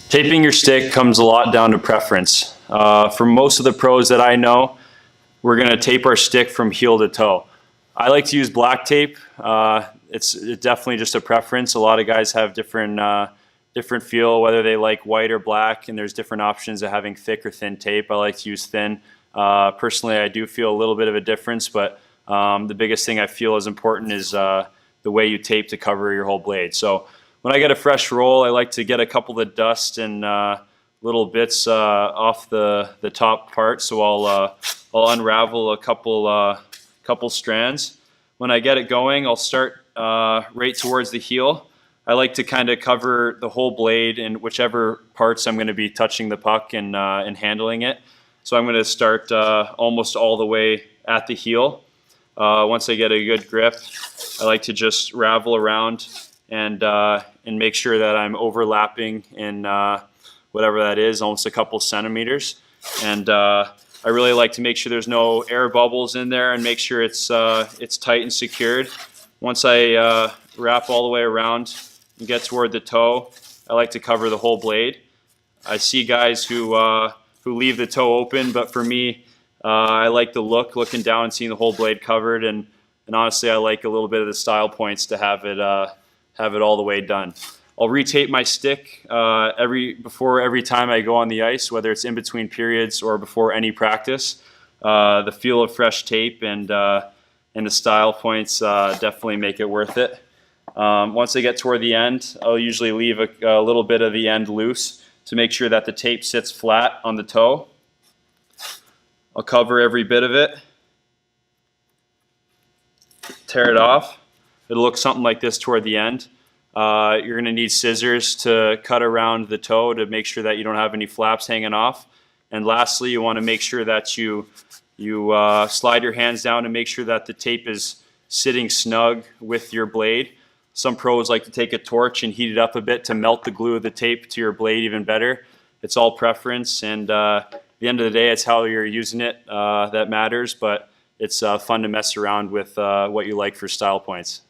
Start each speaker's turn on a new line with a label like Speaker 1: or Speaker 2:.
Speaker 1: Taping your stick comes a lot down to preference. For most of the pros that I know, we're going to tape our stick from heel to toe. I like to use black tape. It's definitely just a preference. A lot of guys have different feel, whether they like white or black, and there's different options of having thick or thin tape. I like to use thin. Personally, I do feel a little bit of a difference, but the biggest thing I feel is important is the way you tape to cover your whole blade. So when I get a fresh roll, I like to get a couple of dust and little bits off the top part. So I'll unravel a couple strands. When I get it going, I'll start right towards the heel. I like to kind of cover the whole blade in whichever parts I'm going to be touching the puck and handling it. So I'm going to start almost all the way at the heel. Once I get a good grip, I like to just ravel around and make sure that I'm overlapping in whatever that is, almost a couple centimeters. And I really like to make sure there's no air bubbles in there and make sure it's tight and secured. Once I wrap all the way around and get toward the toe, I like to cover the whole blade. I see guys who leave the toe open, but for me, I like the looking down and seeing the whole blade covered, and honestly, I like a little bit of the style points to have it all the way done. I'll retape my stick before every time I go on the ice, whether it's in between periods or before any practice. The feel of fresh tape and the style points definitely make it worth it. Once I get toward the end, I'll usually leave a little bit of the end loose to make sure that the tape sits flat on the toe. I'll cover every bit of it, tear it off. It'll look something like this toward the end. You're going to need scissors to cut around the toe to make sure that you don't have any flaps hanging off. And lastly, you want to make sure that you slide your hands down to make sure that the tape is sitting snug with your blade. Some pros like to take a torch and heat it up a bit to melt the glue of the tape to your blade even better. It's all preference, and at the end of the day, it's how you're using it that matters, but it's fun to mess around with what you like for style points.